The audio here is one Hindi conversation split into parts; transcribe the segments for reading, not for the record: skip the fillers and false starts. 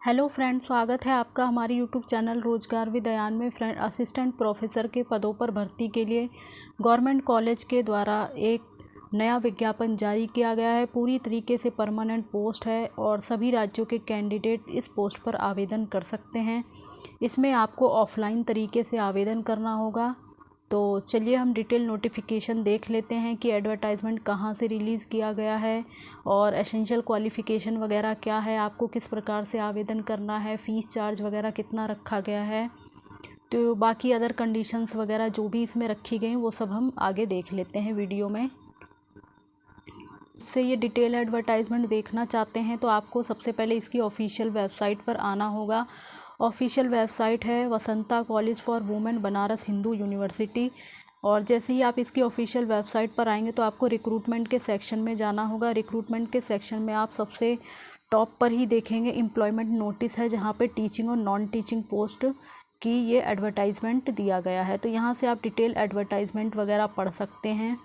हेलो फ्रेंड, स्वागत है आपका हमारे यूट्यूब चैनल रोजगार विद अयान में। फ्रेंड, असिस्टेंट प्रोफेसर के पदों पर भर्ती के लिए गवर्नमेंट कॉलेज के द्वारा एक नया विज्ञापन जारी किया गया है। पूरी तरीके से परमानेंट पोस्ट है और सभी राज्यों के कैंडिडेट इस पोस्ट पर आवेदन कर सकते हैं। इसमें आपको ऑफलाइन तरीके से आवेदन करना होगा। तो चलिए हम डिटेल नोटिफिकेशन देख लेते हैं कि एडवर्टाइजमेंट कहाँ से रिलीज़ किया गया है और एसेंशियल क्वालिफ़िकेशन वगैरह क्या है, आपको किस प्रकार से आवेदन करना है, फ़ीस चार्ज वगैरह कितना रखा गया है। तो बाकी अदर कंडीशंस वगैरह जो भी इसमें रखी गई वो सब हम आगे देख लेते हैं वीडियो में। से ये डिटेल एडवर्टाइजमेंट देखना चाहते हैं तो आपको सबसे पहले इसकी ऑफिशियल वेबसाइट पर आना होगा। ऑफिशियल वेबसाइट है Vasanta college for women Banaras Hindu university. और जैसे ही आप इसकी ऑफिशियल वेबसाइट पर आएंगे तो आपको रिक्रूटमेंट के सेक्शन में जाना होगा। रिक्रूटमेंट के सेक्शन में आप सबसे टॉप पर ही देखेंगे एम्प्लॉयमेंट नोटिस है, जहाँ पे टीचिंग और नॉन टीचिंग पोस्ट की ये एडवर्टाइजमेंट दिया गया है। तो यहाँ से आप डिटेल एडवर्टाइजमेंट वगैरह पढ़ सकते हैं।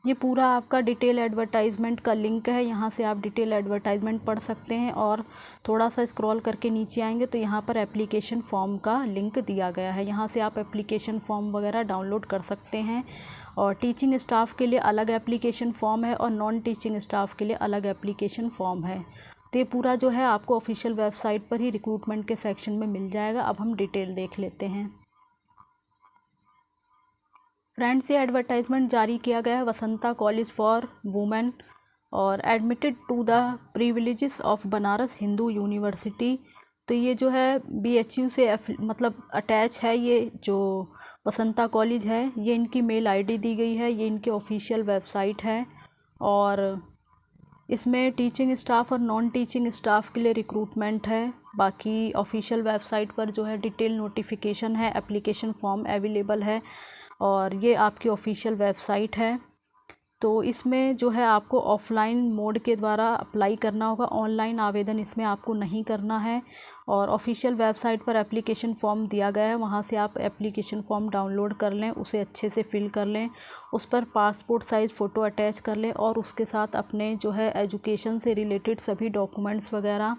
ये पूरा आपका डिटेल एडवर्टाइजमेंट का लिंक है, यहाँ से आप डिटेल एडवर्टाइजमेंट पढ़ सकते हैं। और थोड़ा सा स्क्रॉल करके नीचे आएंगे तो यहाँ पर एप्लीकेशन फॉर्म का लिंक दिया गया है, यहाँ से आप एप्लीकेशन फॉर्म वगैरह डाउनलोड कर सकते हैं। और टीचिंग स्टाफ के लिए अलग एप्लीकेशन फॉर्म है और नॉन टीचिंग स्टाफ के लिए अलग एप्लीकेशन फॉर्म है। तो ये पूरा जो है आपको ऑफिशियल वेबसाइट पर ही रिक्रूटमेंट के सेक्शन में मिल जाएगा। अब हम डिटेल देख लेते हैं। फ्रेंड्स, ये एडवर्टाइजमेंट जारी किया गया है वसंता कॉलेज फॉर वुमेन और admitted to the privileges of Banaras Hindu university. तो ये जो है BHU से मतलब अटैच है। ये जो वसंता कॉलेज है ये इनकी मेल आईडी दी गई है, ये इनकी ऑफिशियल वेबसाइट है। और इसमें टीचिंग स्टाफ और नॉन टीचिंग स्टाफ के लिए रिक्रूटमेंट है। बाकी ऑफिशियल वेबसाइट पर जो है डिटेल नोटिफिकेशन है, एप्लीकेशन फॉर्म अवेलेबल है और ये आपकी ऑफिशियल वेबसाइट है। तो इसमें जो है आपको ऑफलाइन मोड के द्वारा अप्लाई करना होगा, ऑनलाइन आवेदन इसमें आपको नहीं करना है। और ऑफिशियल वेबसाइट पर एप्लीकेशन फॉर्म दिया गया है, वहाँ से आप एप्लीकेशन फॉर्म डाउनलोड कर लें, उसे अच्छे से फिल कर लें, उस पर पासपोर्ट साइज़ फ़ोटो अटैच कर लें और उसके साथ अपने जो है एजुकेशन से रिलेटेड सभी डॉक्यूमेंट्स वगैरह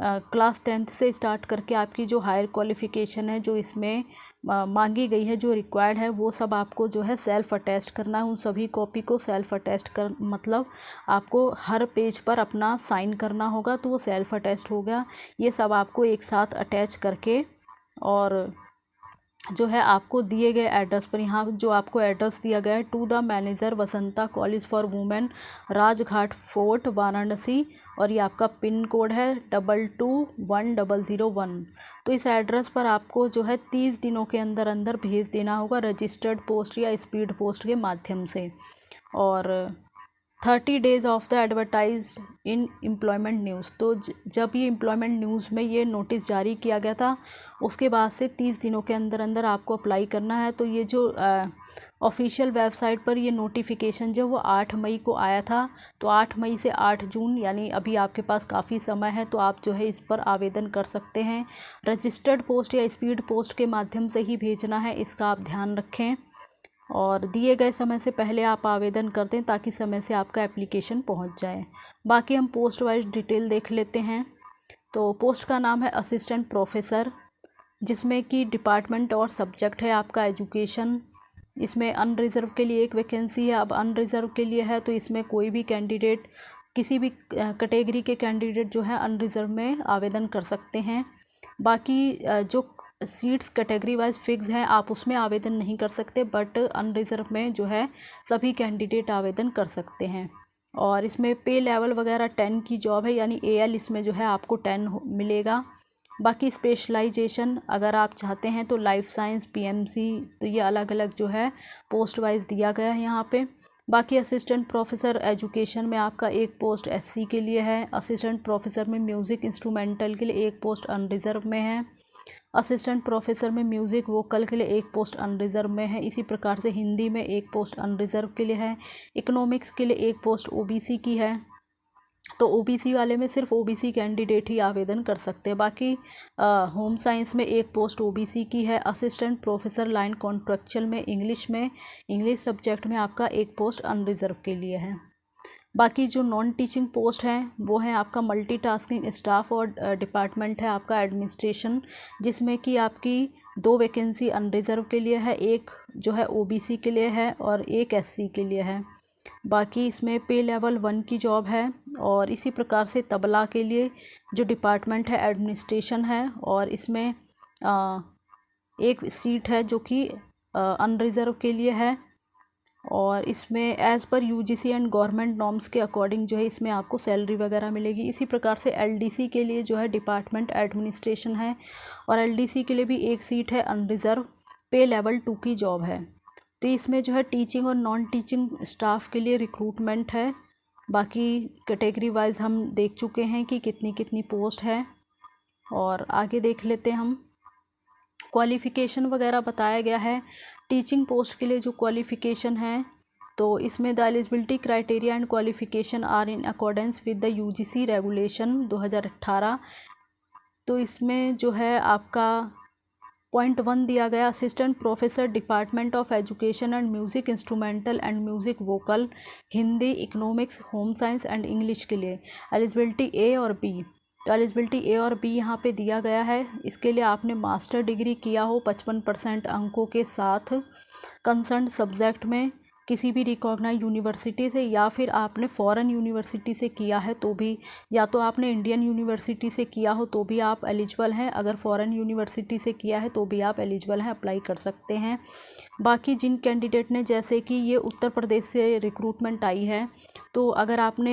क्लास 10th से स्टार्ट करके आपकी जो हायर क्वालिफ़िकेशन है जो इसमें मांगी गई है, जो रिक्वायर्ड है, वो सब आपको जो है सेल्फ़ अटेस्ट करना है। उन सभी कॉपी को सेल्फ़ अटेस्ट कर मतलब आपको हर पेज पर अपना साइन करना होगा, तो वो सेल्फ़ अटेस्ट हो गया। ये सब आपको एक साथ अटैच करके और जो है आपको दिए गए एड्रेस पर, यहाँ जो आपको एड्रेस दिया गया है to the manager Vasanta college for women Rajghat fort Varanasi, और ये आपका पिन कोड है 221001। तो इस एड्रेस पर आपको जो है 30 दिनों के अंदर अंदर भेज देना होगा रजिस्टर्ड पोस्ट या स्पीड पोस्ट के माध्यम से। और 30 days of the advertise in employment news. तो जब ये एम्प्लॉयमेंट न्यूज़ में ये नोटिस जारी किया गया था उसके बाद से 30 दिनों के अंदर अंदर आपको अप्लाई करना है। तो ये जो ऑफिशियल वेबसाइट पर ये नोटिफिकेशन जो वो 8 मई को आया था, तो 8 मई से 8 जून यानी अभी आपके पास काफ़ी समय है, तो आप जो है इस पर आवेदन कर सकते हैं। रजिस्टर्ड पोस्ट या स्पीड पोस्ट के माध्यम से ही भेजना है, इसका आप ध्यान रखें। और दिए गए समय से पहले आप आवेदन कर दें ताकि समय से आपका एप्लीकेशन पहुंच जाए। बाकी हम पोस्ट वाइज डिटेल देख लेते हैं। तो पोस्ट का नाम है असिस्टेंट प्रोफेसर, जिसमें कि डिपार्टमेंट और सब्जेक्ट है आपका एजुकेशन। इसमें अनरिज़र्व के लिए एक वैकेंसी है। अब अनरिज़र्व के लिए है तो इसमें कोई भी कैंडिडेट, किसी भी कैटेगरी के कैंडिडेट जो है अनरिज़र्व में आवेदन कर सकते हैं। बाकी जो सीट्स कैटेगरी वाइज फिक्स हैं आप उसमें आवेदन नहीं कर सकते, बट अनरिज़र्व में जो है सभी कैंडिडेट आवेदन कर सकते हैं। और इसमें पे लेवल वगैरह 10 की जॉब है, यानी AL इसमें जो है आपको 10 मिलेगा। बाकी स्पेशलाइजेशन अगर आप चाहते हैं तो लाइफ साइंस, PMC, तो ये अलग अलग जो है पोस्ट वाइज दिया गया है यहाँ पे। बाकी असिस्टेंट प्रोफेसर एजुकेशन में आपका एक पोस्ट SC के लिए है। असिस्टेंट प्रोफेसर में म्यूज़िक इंस्ट्रूमेंटल के लिए एक पोस्ट अनरिज़र्व में है। असिस्टेंट प्रोफेसर में म्यूज़िक वोकल के लिए एक पोस्ट अनरिज़र्व में है। इसी प्रकार से हिंदी में एक पोस्ट अनरिज़र्व के लिए है। इकोनॉमिक्स के लिए एक पोस्ट OBC की है। तो OBC वाले में सिर्फ OBC कैंडिडेट ही आवेदन कर सकते हैं। बाकी होम साइंस में एक पोस्ट OBC की है। असिस्टेंट प्रोफेसर लाइन कॉन्ट्रेक्चुअल में इंग्लिश सब्जेक्ट में आपका एक पोस्ट अनरिज़र्व के लिए है। बाकी जो नॉन टीचिंग पोस्ट हैं वो हैं आपका मल्टीटास्किंग स्टाफ और डिपार्टमेंट है आपका एडमिनिस्ट्रेशन, जिसमें कि आपकी 2 वैकेंसी अनरिजर्व के लिए है, एक जो है ओबीसी के लिए है और एक एससी के लिए है। बाकी इसमें पे लेवल 1 की जॉब है। और इसी प्रकार से तबला के लिए जो डिपार्टमेंट है एडमिनिस्ट्रेशन है, और इसमें एक सीट है जो कि अनरिजर्व के लिए है। और इसमें as per UGC and government norms के अकॉर्डिंग जो है इसमें आपको सैलरी वगैरह मिलेगी। इसी प्रकार से एलडीसी के लिए जो है डिपार्टमेंट एडमिनिस्ट्रेशन है, और एलडीसी के लिए भी एक सीट है अनरिजर्व, पे लेवल 2 की जॉब है। तो इसमें जो है टीचिंग और नॉन टीचिंग स्टाफ के लिए रिक्रूटमेंट है। बाकी कैटेगरी वाइज हम देख चुके हैं कि कितनी कितनी पोस्ट है, और आगे देख लेते हैं हम। क्वालिफ़िकेशन वगैरह बताया गया है। टीचिंग पोस्ट के लिए जो क्वालिफ़िकेशन है, तो इसमें the eligibility criteria and qualification are in accordance with the UGC regulation 2018। तो इसमें जो है आपका पॉइंट 1 दिया गया, assistant professor department of education and music instrumental and music vocal, Hindi, economics, home science and English के लिए एलिजिबिलिटी ए और बी। तो एलिजिबिलिटी ए और बी यहाँ पे दिया गया है। इसके लिए आपने मास्टर डिग्री किया हो 55% अंकों के साथ कंसर्न सब्जेक्ट में किसी भी रिकॉग्नाइज यूनिवर्सिटी से, या फिर आपने फॉरेन यूनिवर्सिटी से किया है तो भी, या तो आपने इंडियन यूनिवर्सिटी से किया हो तो भी आप एलिजिबल हैं। अगर फॉरेन यूनिवर्सिटी से किया है तो भी आप एलिजिबल हैं, अप्लाई कर सकते हैं। बाकी जिन कैंडिडेट ने, जैसे कि ये उत्तर प्रदेश से रिक्रूटमेंट आई है, तो अगर आपने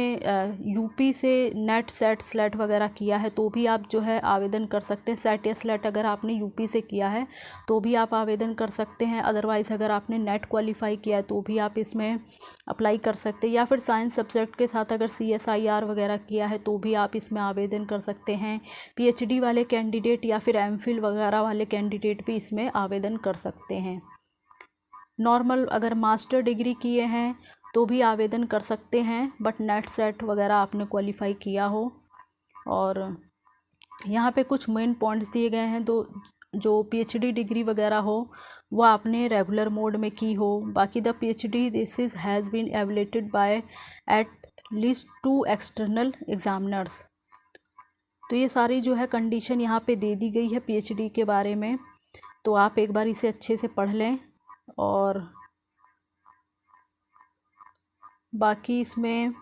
यूपी से नेट सेट स्लेट वगैरह किया है तो भी आप जो है आवेदन कर सकते हैं। सेट या स्लेट अगर आपने यूपी से किया है तो भी आप आवेदन कर सकते हैं। अदरवाइज़ अगर आपने नेट क्वालिफाई किया है तो भी आप इसमें अप्लाई कर सकते हैं। या फिर साइंस सब्जेक्ट के साथ अगर CSIR वगैरह किया है तो भी आप इसमें आवेदन कर सकते हैं। PhD वाले कैंडिडेट या फिर MPhil वगैरह वाले कैंडिडेट भी इसमें आवेदन कर सकते हैं। नॉर्मल अगर मास्टर डिग्री किए हैं तो भी आवेदन कर सकते हैं, बट नेट सेट वगैरह आपने क्वालिफाई किया हो। और यहाँ पे कुछ मेन पॉइंट्स दिए गए हैं, तो जो PhD डिग्री वगैरह हो वो आपने रेगुलर मोड में की हो। बाकी the PhD thesis has been evaluated by at least 2 external examiners. तो ये सारी जो है कंडीशन यहाँ पे दे दी गई है PhD के बारे में, तो आप एक बार इसे अच्छे से पढ़ लें। और बाकी इसमें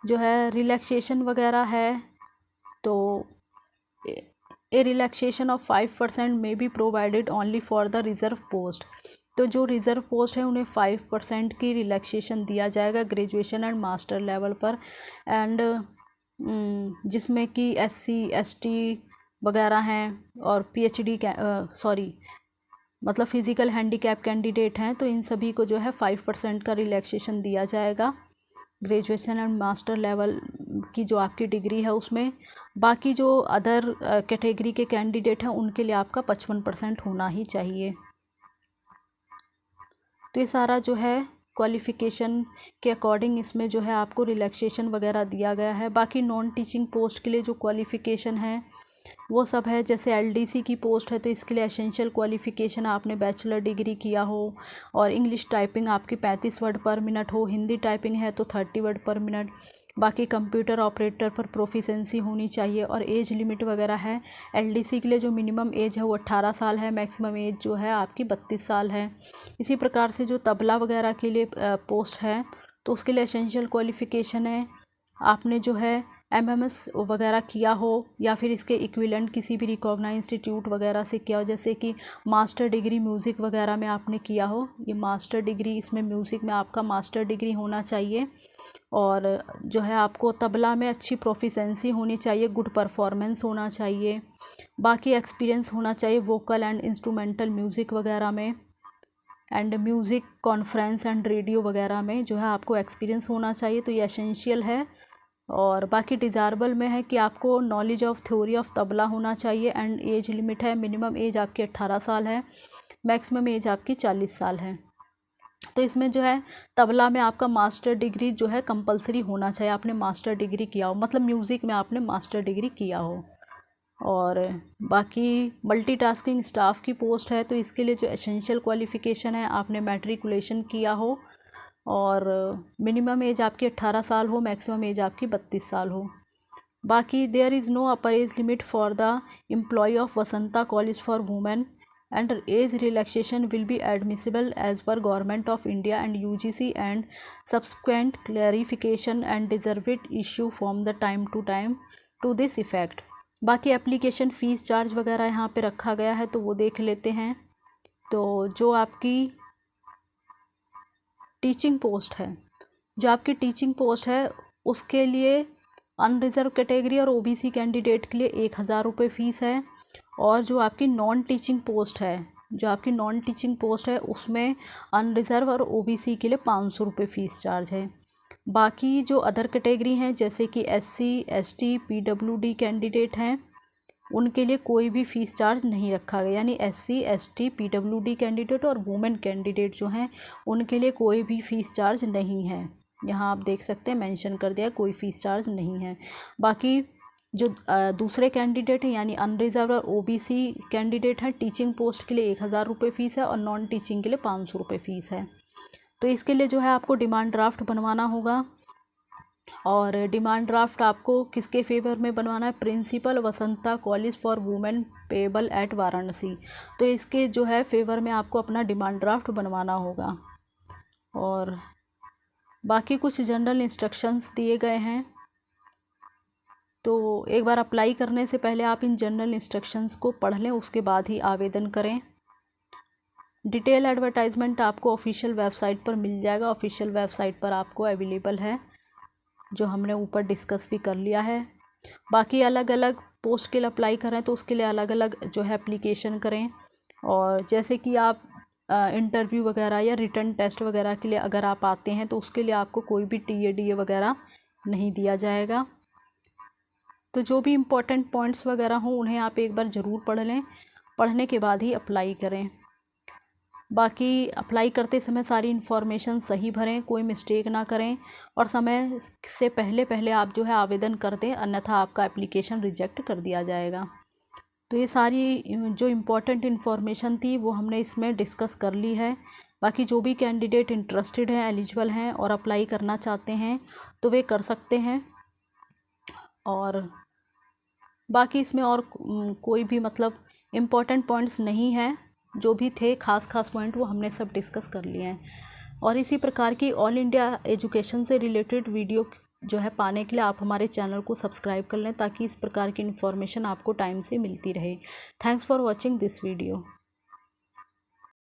जो है रिलैक्सेशन वगैरह है, तो ए रिलैक्सेशन ऑफ 5% में be provided only for the reserve post. तो जो रिज़र्व पोस्ट है उन्हें 5% की रिलैक्सेशन दिया जाएगा ग्रेजुएशन एंड मास्टर लेवल पर। एंड जिसमें कि SC ST वगैरह हैं, और PhD मतलब फ़िज़िकल हैंडीकैप कैंडिडेट हैं, तो इन सभी को जो है 5% का रिलैक्सेशन दिया जाएगा ग्रेजुएशन एंड मास्टर लेवल की जो आपकी डिग्री है उसमें। बाकी जो अदर कैटेगरी के कैंडिडेट हैं उनके लिए आपका 55% होना ही चाहिए। तो ये सारा जो है क्वालिफ़िकेशन के अकॉर्डिंग इसमें जो है आपको रिलैक्सेशन वगैरह दिया गया है। बाकी नॉन टीचिंग पोस्ट के लिए जो क्वालिफ़िकेशन है वो सब है। जैसे LDC की पोस्ट है तो इसके लिए एसेंशियल क्वालिफ़िकेशन आपने बैचलर डिग्री किया हो, और इंग्लिश टाइपिंग आपकी 35 वर्ड पर मिनट हो, हिंदी टाइपिंग है तो 30 वर्ड पर मिनट। बाकी कंप्यूटर ऑपरेटर पर प्रोफिशेंसी होनी चाहिए, और एज लिमिट वगैरह है। LDC के लिए जो मिनिमम एज है वो 18 साल है, मैक्सिमम एज जो है आपकी 32 साल है। इसी प्रकार से जो तबला वगैरह के लिए पोस्ट है तो उसके लिए एसेंशियल क्वालिफ़िकेशन है आपने जो है MMS वगैरह किया हो, या फिर इसके इक्विवेलेंट किसी भी रिकॉग्नाइज इंस्टीट्यूट वगैरह से किया हो। जैसे कि मास्टर डिग्री म्यूज़िक वगैरह में आपने किया हो, ये मास्टर डिग्री, इसमें म्यूज़िक में आपका मास्टर डिग्री होना चाहिए। और जो है आपको तबला में अच्छी प्रोफिशेंसी होनी चाहिए, गुड परफॉर्मेंस होना चाहिए। बाकी एक्सपीरियंस होना चाहिए वोकल एंड इंस्ट्रूमेंटल म्यूज़िक वगैरह में, and music conference and radio वगैरह में जो है आपको एक्सपीरियंस होना चाहिए। तो ये एसेंशियल है। और बाकी डिज़ायरेबल में है कि आपको knowledge of theory of tabla होना चाहिए। एंड एज लिमिट है, मिनिमम एज आपकी 18 साल है, मैक्सिमम एज आपकी 40 साल है। तो इसमें जो है तबला में आपका मास्टर डिग्री जो है कंपलसरी होना चाहिए, आपने मास्टर डिग्री किया हो, मतलब म्यूज़िक में आपने मास्टर डिग्री किया हो। और बाकी मल्टीटास्किंग स्टाफ की पोस्ट है तो इसके लिए जो एसेंशियल क्वालिफ़िकेशन है आपने मैट्रिकुलेशन किया हो, और मिनिमम एज आपकी 18 साल हो, मैक्सिमम एज आपकी 32 साल हो। बाकी there is no upper age limit for the employ of Vasanta college for women and age relaxation will be admissible as per Government of India and UGC and subsequent clarification and deserved issue from the time to this effect। बाकी एप्लीकेशन फ़ीस चार्ज वगैरह यहाँ पे रखा गया है तो वो देख लेते हैं। तो जो आपकी टीचिंग पोस्ट है उसके लिए अनरिजर्व कैटेगरी और ओबीसी कैंडिडेट के लिए 1000 रुपये फ़ीस है। और जो आपकी नॉन टीचिंग पोस्ट है उसमें अनरिजर्व और ओबीसी के लिए 500 रुपये फ़ीस चार्ज है। बाकी जो अदर कैटेगरी हैं जैसे कि SC ST PWD कैंडिडेट हैं उनके लिए कोई भी फ़ीस चार्ज नहीं रखा गया, यानी SC ST PWD कैंडिडेट और वुमेन कैंडिडेट जो हैं उनके लिए कोई भी फ़ीस चार्ज नहीं है। यहाँ आप देख सकते हैं मेंशन कर दिया कोई फ़ीस चार्ज नहीं है। बाकी जो दूसरे कैंडिडेट हैं यानी अनरिजर्व और ओबीसी कैंडिडेट हैं टीचिंग पोस्ट के लिए 1000 रुपये फ़ीस है और नॉन टीचिंग के लिए 500 रुपये फ़ीस है। तो इसके लिए जो है आपको डिमांड ड्राफ्ट बनवाना होगा। और डिमांड ड्राफ्ट आपको किसके फेवर में बनवाना है? Principal Vasanta college for women payable at Varanasi. तो इसके जो है फेवर में आपको अपना डिमांड ड्राफ्ट बनवाना होगा। और बाकी कुछ जनरल इंस्ट्रक्शंस दिए गए हैं, तो एक बार अप्लाई करने से पहले आप इन जनरल इंस्ट्रक्शंस को पढ़ लें, उसके बाद ही आवेदन करें। डिटेल एडवर्टाइजमेंट आपको ऑफिशियल वेबसाइट पर मिल जाएगा, ऑफिशियल वेबसाइट पर आपको अवेलेबल है, जो हमने ऊपर डिस्कस भी कर लिया है। बाकी अलग अलग पोस्ट के लिए अप्लाई करें तो उसके लिए अलग अलग जो है एप्लीकेशन करें। और जैसे कि आप इंटरव्यू वगैरह या रिटन टेस्ट वगैरह के लिए अगर आप आते हैं तो उसके लिए आपको कोई भी TA DA वगैरह नहीं दिया जाएगा। तो जो भी इम्पोर्टेंट पॉइंट्स वगैरह हों उन्हें आप एक बार ज़रूर पढ़ लें, पढ़ने के बाद ही अप्लाई करें। बाकी अप्लाई करते समय सारी इन्फॉर्मेशन सही भरें, कोई मिस्टेक ना करें और समय से पहले आप जो है आवेदन कर दें, अन्यथा आपका एप्लीकेशन रिजेक्ट कर दिया जाएगा। तो ये सारी जो इम्पोर्टेंट इन्फॉर्मेशन थी वो हमने इसमें डिस्कस कर ली है। बाकी जो भी कैंडिडेट इंटरेस्टेड हैं, एलिजिबल हैं और अप्लाई करना चाहते हैं तो वे कर सकते हैं। और बाकी इसमें और कोई भी मतलब इम्पोर्टेंट पॉइंट्स नहीं हैं, जो भी थे खास पॉइंट वो हमने सब डिस्कस कर लिए हैं। और इसी प्रकार की ऑल इंडिया एजुकेशन से रिलेटेड वीडियो जो है पाने के लिए आप हमारे चैनल को सब्सक्राइब कर लें, ताकि इस प्रकार की इन्फॉर्मेशन आपको टाइम से मिलती रहे। Thanks for watching this video.